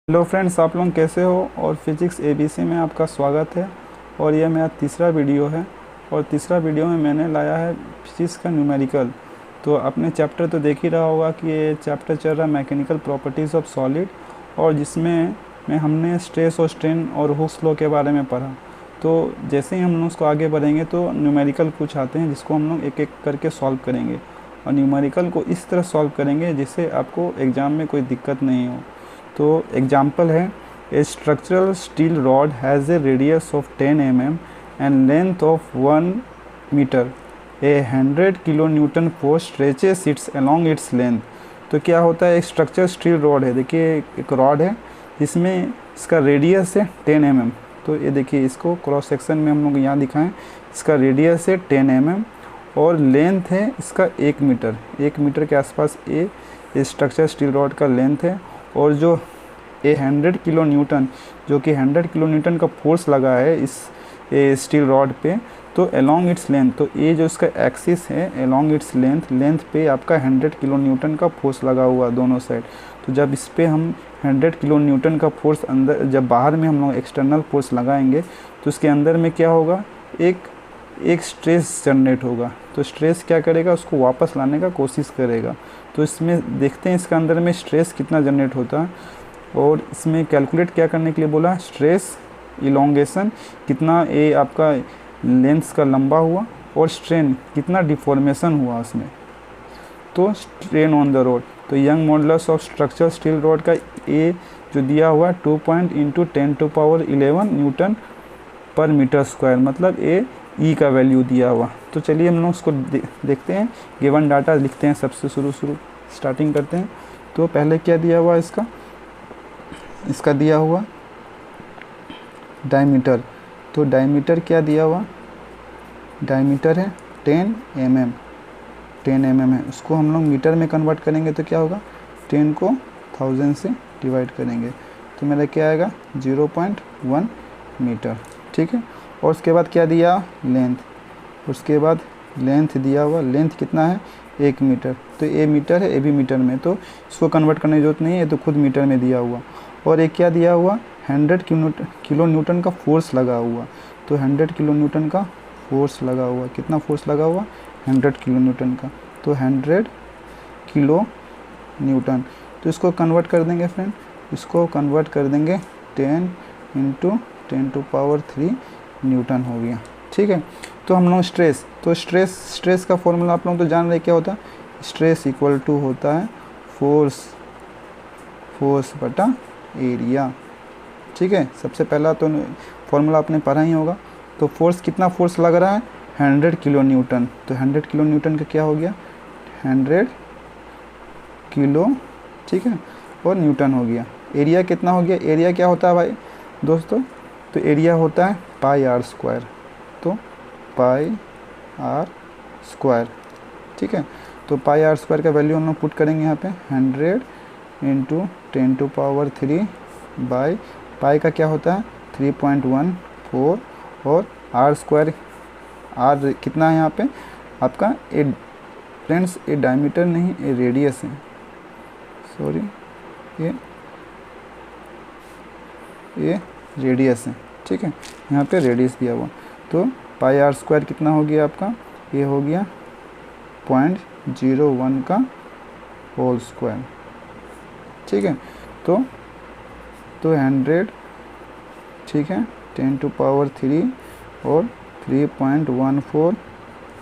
Hello friends, आप लोग कैसे हो। और फिजिक्स एबीसी में आपका स्वागत है। और यह मेरा तीसरा वीडियो है। और तीसरा वीडियो में मैंने लाया है फिजिक्स का न्यूमेरिकल। तो आपने चैप्टर तो देख ही रहा होगा कि ये चैप्टर चल रहा है मैकेनिकल प्रॉपर्टीज़ ऑफ सॉलिड, और जिसमें हमने स्ट्रेस और स्ट्रेन और हुक्स लॉ के बारे में पढ़ा। तो जैसे ही हम लोग उसको आगे बढ़ेंगे तो न्यूमेरिकल कुछ आते हैं जिसको हम लोग एक एक करके सॉल्व करेंगे, और न्यूमेरिकल को इस तरह सॉल्व करेंगे जिससे आपको एग्ज़ाम में कोई दिक्कत नहीं हो। तो एग्जाम्पल है, a structural steel rod has a radius of 10 mm and length of 1 metre. A 100 kilo newton force stretches its along its length. तो क्या होता है, एक स्ट्रक्चरल स्टील रॉड है, देखिए एक रॉड है जिसमें इसका रेडियस है 10 mm। तो ये देखिए, इसको क्रॉस सेक्शन में हम लोग यहाँ दिखाएं, इसका रेडियस है 10 mm और लेंथ है इसका 1 मीटर। 1 मीटर के आसपास ये स्ट्रक्चरल स्टील रॉड का लेंथ है। और जो 100 किलो न्यूटन, जो कि 100 किलो न्यूटन का फोर्स लगा है इस स्टील रॉड पे, तो अलोंग इट्स लेंथ, तो ये जो इसका एक्सिस है अलोंग इट्स लेंथ पे आपका 100 किलो न्यूटन का फोर्स लगा हुआ दोनों साइड। तो जब इस पे हम 100 किलो न्यूटन का फोर्स अंदर, जब बाहर में हम लोग एक्सटर्नल फोर्स लगाएंगे तो उसके अंदर में क्या होगा, एक स्ट्रेस जनरेट होगा। तो स्ट्रेस क्या करेगा, उसको वापस लाने का कोशिश करेगा। तो इसमें देखते हैं इसका अंदर में स्ट्रेस कितना जनरेट होता है। और इसमें कैलकुलेट क्या करने के लिए बोला, स्ट्रेस इलोंगेशन कितना ये आपका लेंथ का लंबा हुआ, और स्ट्रेन कितना डिफॉर्मेशन हुआ उसमें। तो स्ट्रेन ऑन द रोड, तो young modulus of structure steel rod का ए जो दिया हुआ 2 × 10⁻11 न्यूटन पर मीटर स्क्वायर, मतलब ए ई का वैल्यू दिया हुआ। तो चलिए हम लोग उसको देखते हैं, गिवन डाटा लिखते हैं, सबसे शुरू स्टार्टिंग करते हैं। तो पहले क्या दिया हुआ इसका दिया हुआ डायमीटर। तो डायमीटर क्या दिया हुआ, डायमीटर है 10 mm है। उसको हम लोग मीटर में कन्वर्ट करेंगे तो क्या होगा, 10 को 1000 से डिवाइड करेंगे तो मेरा क्या आएगा 0.1 मीटर। ठीक है। और उसके बाद क्या दिया, लेंथ। उसके बाद लेंथ दिया हुआ, लेंथ कितना है 1 मीटर। तो ए मीटर है, ए भी मीटर में, तो इसको कन्वर्ट करने की जरूरत नहीं है, तो खुद मीटर में दिया हुआ। और एक क्या दिया हुआ, 100 किलो न्यूटन का फोर्स लगा हुआ। तो 100 किलो न्यूटन का फोर्स लगा हुआ, कितना फोर्स लगा हुआ 100 किलो न्यूटन का। तो 100 किलो न्यूटन। तो इसको कन्वर्ट कर देंगे फ्रेंड, इसको कन्वर्ट कर देंगे 10 × 10⁻³ न्यूटन हो गया। ठीक है। तो हम लोग स्ट्रेस, तो स्ट्रेस का फॉर्मूला आप लोग तो जान रहे क्या होता है, स्ट्रेस इक्वल टू होता है फोर्स बटा एरिया। ठीक है। सबसे पहला तो फॉर्मूला आपने पढ़ा ही होगा। तो फोर्स, कितना फोर्स लग रहा है 100 किलो न्यूटन। तो 100 किलो न्यूटन का क्या हो गया 100 किलो, ठीक है, और न्यूटन हो गया। एरिया कितना हो गया, एरिया क्या होता है भाई दोस्तों, तो एरिया होता है πr²। तो πr², ठीक है। तो πr² का वैल्यू हम लोग पुट करेंगे यहाँ पे 100 × 10⁻³ बाई पाई का क्या होता है 3.14, और r² r कितना है यहाँ पे आपका, फ्रेंड्स ये डायमीटर नहीं, ये रेडियस है, सॉरी ये रेडियस है। ठीक है, यहाँ पे रेडियस दिया हुआ। तो πr² कितना हो गया आपका, ये हो गया 0.01 का होल स्क्वायर। ठीक है। तो 100, ठीक है, 10⁻³ और 3.14,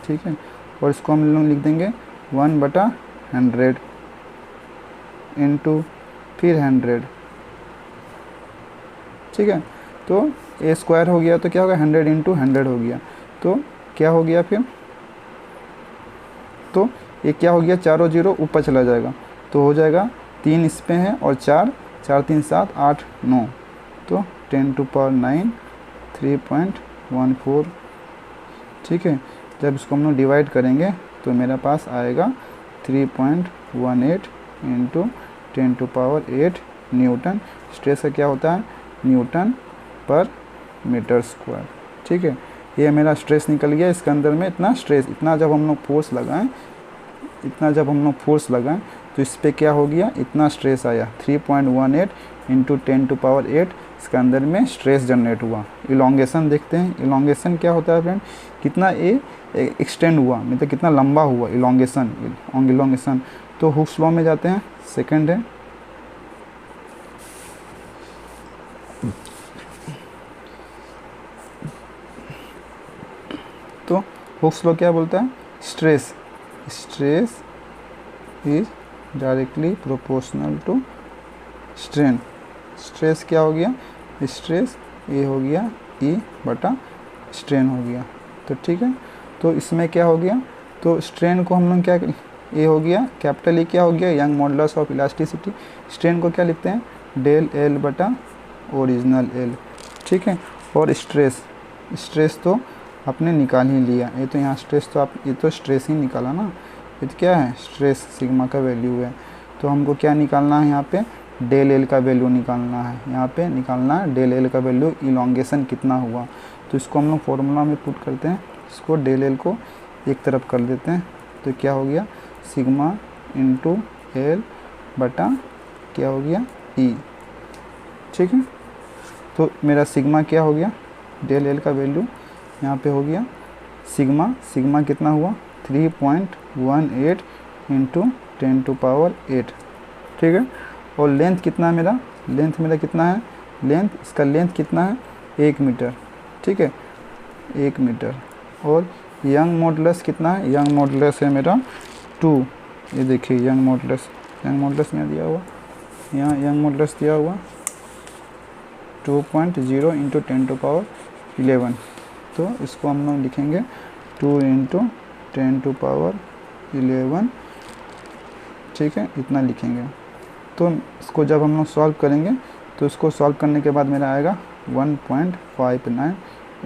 ठीक है। और इसको हम लोग लिख देंगे 1/100 इंटू फिर 100। ठीक है। तो ए स्क्वायर हो गया, तो क्या होगा 100 × 100 हो गया। तो क्या हो गया फिर, तो ये क्या हो गया, चारों जीरो ऊपर चला जाएगा, तो हो जाएगा 3 इस पे है और 4 3 7 8 9, तो 10⁻⁹ 3.14। ठीक है। जब इसको हम लोग डिवाइड करेंगे तो मेरे पास आएगा 3.18 × 10⁸ न्यूटन। स्ट्रेस का क्या होता है न्यूटन पर मीटर स्क्वायर। ठीक है। ये मेरा स्ट्रेस निकल गया, इसके अंदर में इतना स्ट्रेस, इतना जब हम लोग फोर्स लगाएं तो इस पर क्या हो गया, इतना स्ट्रेस आया 3.18 इंटू 10⁸ इसके अंदर में स्ट्रेस जनरेट हुआ। इलोंगेशन देखते हैं, इलोंगेशन क्या होता है फ्रेंड, कितना ए एक्सटेंड हुआ, मतलब कितना लंबा हुआ, इलोंगेशन। तो हुक्स लॉ में जाते हैं, सेकंड है तो हुक्स लॉ क्या बोलता है, stress is directly proportional to strain. Stress क्या हो गया, स्ट्रेस ए हो गया ई बटा स्ट्रेन हो गया। तो ठीक है, तो इसमें क्या हो गया, तो स्ट्रेन को हम लोग क्या, ए हो गया कैपिटल ए क्या हो गया, young modulus of elasticity. Strain को क्या लिखते हैं, डेल एल बटा ओरिजिनल एल। ठीक है, और स्ट्रेस तो आपने निकाल ही लिया, ये तो यहाँ स्ट्रेस तो ये तो स्ट्रेस ही निकाला ना, ये तो क्या है, स्ट्रेस सिग्मा का वैल्यू है। तो हमको क्या निकालना है, यहाँ पे डेल एल का वैल्यू निकालना है, यहाँ पे निकालना है डेल एल का वैल्यू, इलोंगेशन कितना हुआ। तो इसको हम लोग फॉर्मूला में पुट करते हैं, इसको डेल एल को एक तरफ कर देते हैं, तो क्या हो गया, सिग्मा इंटू एल बटा क्या हो गया ई। ठीक है, तो मेरा सिग्मा क्या हो गया, डेल एल का वैल्यू यहाँ पे हो गया सिग्मा कितना हुआ 3.18 इंटू 10⁸। ठीक है, और लेंथ कितना है मेरा, कितना है इसका लेंथ कितना है 1 मीटर। ठीक है, 1 मीटर। और यंग मॉडुलस कितना है, यंग मॉडुलस है मेरा 2। ये देखिए यंग मॉडुलस में दिया हुआ, यहाँ यंग मॉडुलस दिया हुआ 2.0 इंटू 10⁻11। तो इसको हम लोग लिखेंगे 2 इंटू 10⁻11। ठीक है, इतना लिखेंगे। तो इसको जब हम लोग सॉल्व करेंगे, तो इसको सॉल्व करने के बाद मेरा आएगा 1.59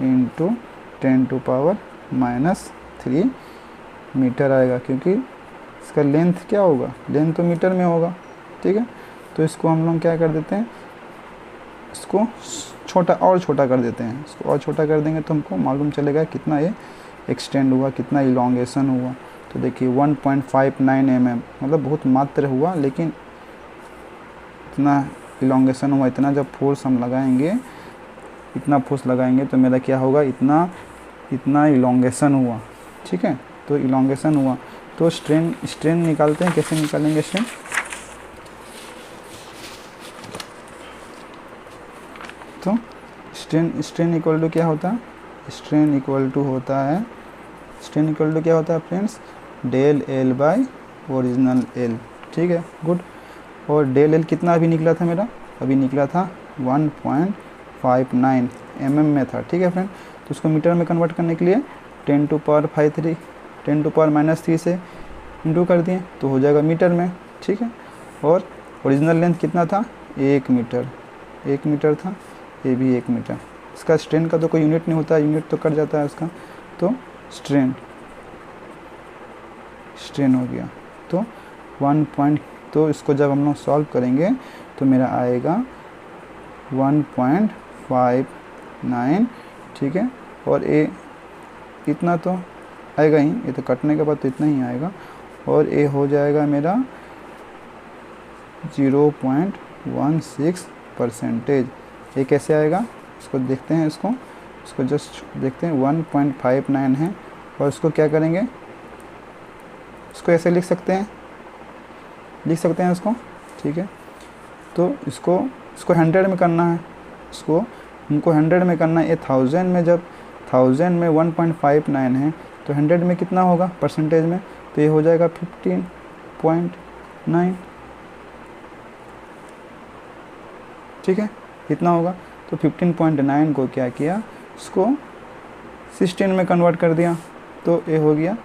इंटू 10⁻³ मीटर आएगा, क्योंकि इसका लेंथ क्या होगा, लेंथ तो मीटर में होगा। ठीक है, तो इसको हम लोग क्या कर देते हैं, इसको छोटा कर देते हैं, इसको और छोटा कर देंगे तो हमको मालूम चलेगा कितना ये एक्सटेंड हुआ, कितना इलोंगेशन हुआ। तो देखिए 1.59 mm, मतलब बहुत मात्र हुआ, लेकिन इतना इलोंगेशन हुआ। इतना जब फोर्स हम लगाएंगे, इतना फोर्स लगाएंगे तो मेरा क्या होगा, इतना इलोंगेशन हुआ। ठीक है, तो इलोंगेशन हुआ। तो स्ट्रेन निकालते हैं, कैसे निकालेंगे स्ट्रेन, तो स्ट्रेन इक्वल टू क्या होता है, स्ट्रेन इक्वल टू क्या होता है friends, del L by original L. ठीक है, गुड। और डेल एल कितना अभी निकला था मेरा, अभी निकला था 1.59 mm में था। ठीक है फ्रेंड, तो उसको मीटर में कन्वर्ट करने के लिए 10⁻³ से इंटू कर दिए तो हो जाएगा मीटर में। ठीक है, और ओरिजिनल लेंथ कितना था, 1 मीटर था, ये भी 1 मीटर। इसका स्ट्रेन का तो कोई यूनिट नहीं होता, यूनिट तो कट जाता है उसका। तो स्ट्रेन हो गया। तो तो इसको जब हम लोग सॉल्व करेंगे तो मेरा आएगा 1.59। ठीक है, और ए इतना तो आएगा ही, ये तो कटने के बाद तो इतना ही आएगा। और ए हो जाएगा मेरा 0.16%। ये कैसे आएगा, इसको देखते हैं, इसको जस्ट देखते हैं। 1.59 है, और इसको क्या करेंगे, इसको ऐसे लिख सकते हैं इसको। ठीक है, तो इसको 100 में करना है, इसको हमको 100 में करना है। ये 1000 में, जब 1000 में 1.59 है तो 100 में कितना होगा परसेंटेज में, तो ये हो जाएगा 15.9। ठीक है, कितना होगा, तो 15.9 को क्या किया, इसको 16 में कन्वर्ट कर दिया, तो ये हो गया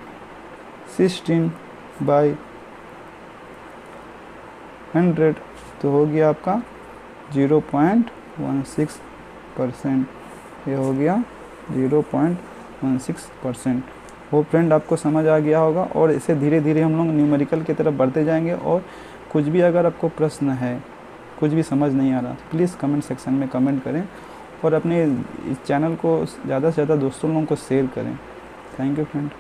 16/100, तो हो गया आपका 0.16%। ये हो गया 0.16%। वो फ्रेंड आपको समझ आ गया होगा, और इसे धीरे धीरे हम लोग न्यूमेरिकल की तरफ बढ़ते जाएंगे। और कुछ भी अगर आपको प्रश्न है, कुछ भी समझ नहीं आ रहा, तो प्लीज़ कमेंट सेक्शन में कमेंट करें, और अपने इस चैनल को ज़्यादा से ज़्यादा दोस्तों लोगों को शेयर करें। Thank you friend.